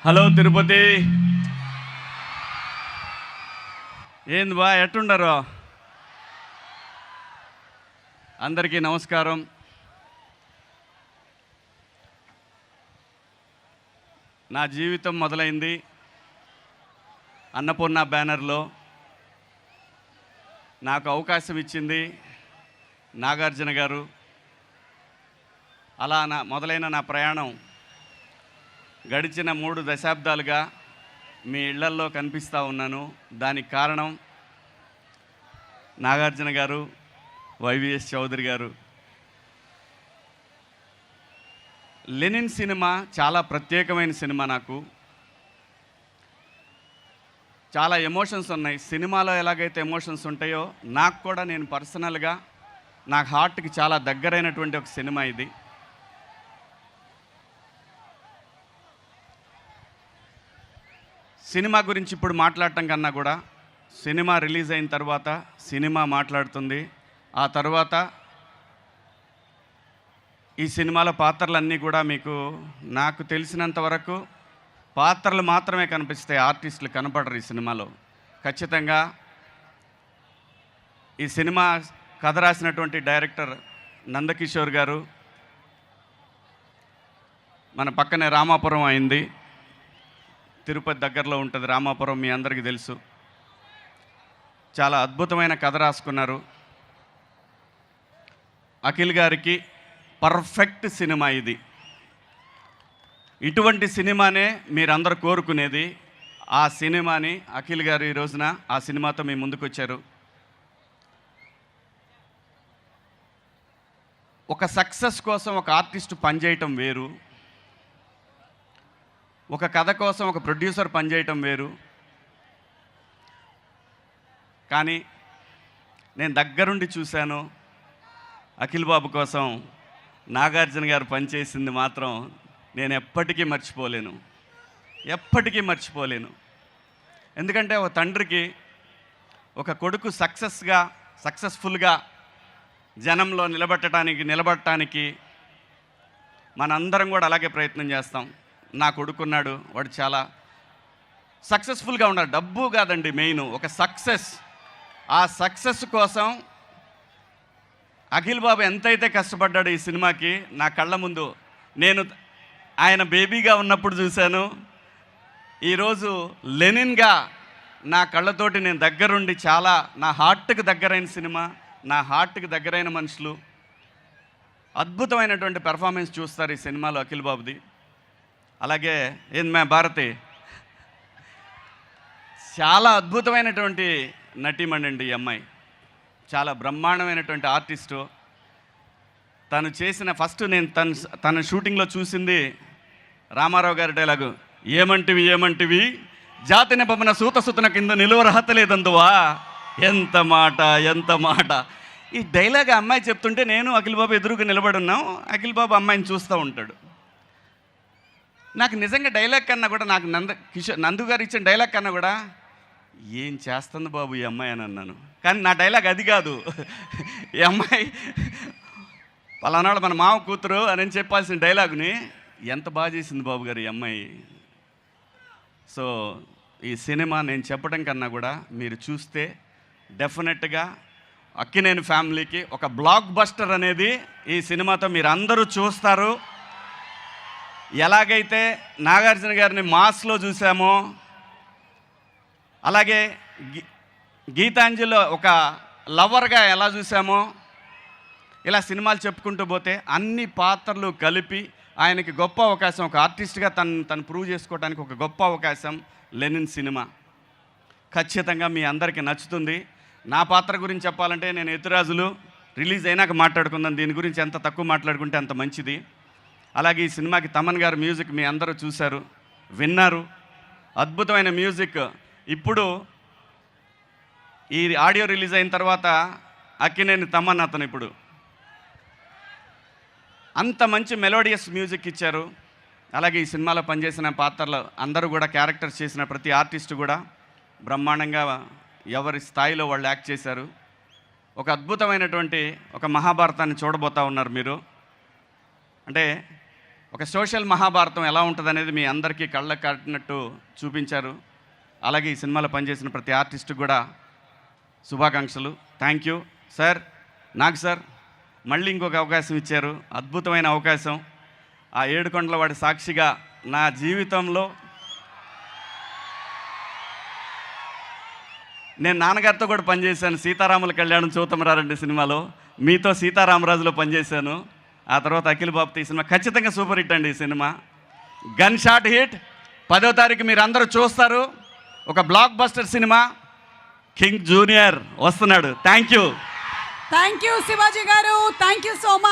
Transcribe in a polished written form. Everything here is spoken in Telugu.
హలో తిరుపతి, ఏంది బా ఎట్టుండరు? అందరికీ నమస్కారం. నా జీవితం మొదలైంది అన్నపూర్ణ బ్యానర్లో. నాకు అవకాశం ఇచ్చింది నాగార్జున గారు. అలా మొదలైన నా ప్రయాణం గడిచిన 3 దశాబ్దాలుగా మీ ఇళ్లల్లో కనిపిస్తూ ఉన్నాను. దానికి కారణం నాగార్జున గారు, వైవిఎస్ చౌదరి గారు. లెనిన్ సినిమా చాలా ప్రత్యేకమైన సినిమా. నాకు చాలా ఎమోషన్స్ ఉన్నాయి. సినిమాలో ఎలాగైతే ఎమోషన్స్ ఉంటాయో నాకు కూడా, నేను పర్సనల్గా నాకు హార్ట్కి చాలా దగ్గరైనటువంటి ఒక సినిమా ఇది. సినిమా గురించి ఇప్పుడు మాట్లాడటం కన్నా కూడా సినిమా రిలీజ్ అయిన తర్వాత సినిమా మాట్లాడుతుంది. ఆ తర్వాత ఈ సినిమాలో పాత్రలన్నీ కూడా మీకు, నాకు తెలిసినంత వరకు పాత్రలు మాత్రమే కనిపిస్తాయి, ఆర్టిస్టులు కనపడరు ఈ సినిమాలో. ఖచ్చితంగా ఈ సినిమా కథ రాసినటువంటి డైరెక్టర్ నందకిషోర్ గారు. మన పక్కనే రామాపురం అయింది, తిరుపతి దగ్గరలో ఉంటుంది రామాపురం, మీ అందరికీ తెలుసు. చాలా అద్భుతమైన కథ రాసుకున్నారు. అఖిల్ గారికి పర్ఫెక్ట్ సినిమా ఇది. ఇటువంటి సినిమానే మీరందరూ కోరుకునేది. ఆ సినిమాని అఖిల్ గారు ఈ రోజున ఆ సినిమాతో మీ ముందుకు వచ్చారు. ఒక సక్సెస్ కోసం ఒక ఆర్టిస్ట్ పనిచేయటం వేరు, ఒక కథ కోసం ఒక ప్రొడ్యూసర్ పనిచేయటం వేరు. కానీ నేను దగ్గరుండి చూశాను, అఖిల్ బాబు కోసం నాగార్జున గారు పనిచేసింది మాత్రం నేను ఎప్పటికీ మర్చిపోలేను, ఎప్పటికీ మర్చిపోలేను. ఎందుకంటే ఒక తండ్రికి ఒక కొడుకు సక్సెస్ఫుల్గా జనంలో నిలబడటానికి మనందరం కూడా అలాగే ప్రయత్నం చేస్తాం. నా కొడుకున్నాడు, వాడు చాలా సక్సెస్ఫుల్గా ఉన్నాడు. డబ్బు కాదండి మెయిన్, ఒక సక్సెస్. ఆ సక్సెస్ కోసం అఖిల్ బాబు ఎంతైతే కష్టపడ్డాడు ఈ సినిమాకి, నా కళ్ళ ముందు నేను ఆయన బేబీగా ఉన్నప్పుడు చూశాను. ఈరోజు లెనిన్గా నా కళ్ళతోటి నేను దగ్గరుండి, చాలా నా హార్ట్కి దగ్గరైన సినిమా, నా హార్ట్కి దగ్గరైన మనుషులు, అద్భుతమైనటువంటి పెర్ఫార్మెన్స్ చూస్తారు ఈ సినిమాలో అఖిల్ బాబుది. అలాగే ఏంది భారతి, చాలా అద్భుతమైనటువంటి నటీమణి ఈ అమ్మాయి. చాలా బ్రహ్మాండమైనటువంటి ఆర్టిస్టు. తను చేసిన ఫస్ట్ నేను తన షూటింగ్లో చూసింది రామారావు గారి డైలాగు, ఏమంటివి జాతి నిపమన సూతసుతన కింద నిలువరహత లేదందువా. ఎంత మాట. ఈ డైలాగ్ అమ్మాయి చెప్తుంటే నేను అఖిల్ బాబు ఎదురుగా నిలబడి ఉన్నాం. అఖిల్ బాబు అమ్మాయిని చూస్తూ ఉంటాడు. నాకు నిజంగా డైలాగ్ కన్నా కూడా, నాకు నందు గారు ఇచ్చిన డైలాగ్ కన్నా కూడా, ఏం చేస్తుంది బాబు ఈ అమ్మాయి అని అన్నాను. కానీ నా డైలాగ్ అది కాదు. ఈ అమ్మాయి పలానాడు మన మామ కూతురు అని చెప్పాల్సిన డైలాగుని ఎంత బాగా చేసింది బాబు గారు ఈ అమ్మాయి. సో ఈ సినిమా నేను చెప్పడం కన్నా కూడా మీరు చూస్తే డెఫినెట్గా అక్కినేని ఫ్యామిలీకి ఒక బ్లాక్ బస్టర్ అనేది ఈ సినిమాతో మీరు అందరూ చూస్తారు. ఎలాగైతే నాగార్జున గారిని మాస్లో చూసామో, అలాగే గీతాంజలిలో ఒక లవర్గా ఎలా చూసామో, ఇలా సినిమాలు చెప్పుకుంటూ పోతే అన్ని పాత్రలు కలిపి ఆయనకి గొప్ప అవకాశం, ఒక ఆర్టిస్ట్గా తను ప్రూవ్ చేసుకోవడానికి ఒక గొప్ప అవకాశం లెనిన్ సినిమా. ఖచ్చితంగా మీ అందరికీ నచ్చుతుంది. నా పాత్ర గురించి చెప్పాలంటే, నేను ఎత్తురాజులు రిలీజ్ అయినాక మాట్లాడుకుందాం, దీని గురించి ఎంత తక్కువ మాట్లాడుకుంటే అంత మంచిది. అలాగే ఈ సినిమాకి తమన్ గారు మ్యూజిక్ మీ అందరూ చూశారు, విన్నారు. అద్భుతమైన మ్యూజిక్. ఇప్పుడు ఈ ఆడియో రిలీజ్ అయిన తర్వాత అక్కినేని తమన్ అతను ఇప్పుడు అంత మంచి మెలోడియస్ మ్యూజిక్ ఇచ్చారు. అలాగే ఈ సినిమాలో పనిచేసిన పాత్రలు అందరూ కూడా, క్యారెక్టర్స్ చేసిన ప్రతి ఆర్టిస్టు కూడా బ్రహ్మాండంగా ఎవరి స్థాయిలో వాళ్ళు యాక్ట్ చేశారు. ఒక అద్భుతమైనటువంటి ఒక మహాభారతాన్ని చూడబోతూ ఉన్నారు మీరు. అంటే ఒక సోషల్ మహాభారతం ఎలా ఉంటుందనేది మీ అందరికీ కళ్ళకు కట్టినట్టు చూపించారు. అలాగే ఈ సినిమాలో పనిచేసిన ప్రతి ఆర్టిస్ట్కి కూడా శుభాకాంక్షలు. Thank you sir. నాకు సార్ మళ్ళీ ఇంకొక అవకాశం ఇచ్చారు, అద్భుతమైన అవకాశం. ఆ ఏడుకొండల వాడి సాక్షిగా నా జీవితంలో నేను నాన్నగారితో కూడా పనిచేశాను. సీతారాముల కళ్యాణం చూతమరారండి సినిమాలో మీతో సీతారామరాజులో పనిచేశాను. ఆ తర్వాత అఖిల్ బాబుతో ఈ సినిమా ఖచ్చితంగా సూపర్ హిట్ అండి. ఈ సినిమా గన్ షాట్ హిట్. 10వ తారీఖు మీరు అందరూ చూస్తారు. ఒక block buster cinema. King junior వస్తున్నాడు. థ్యాంక్ యూ శివాజీ గారు. Thank you so much.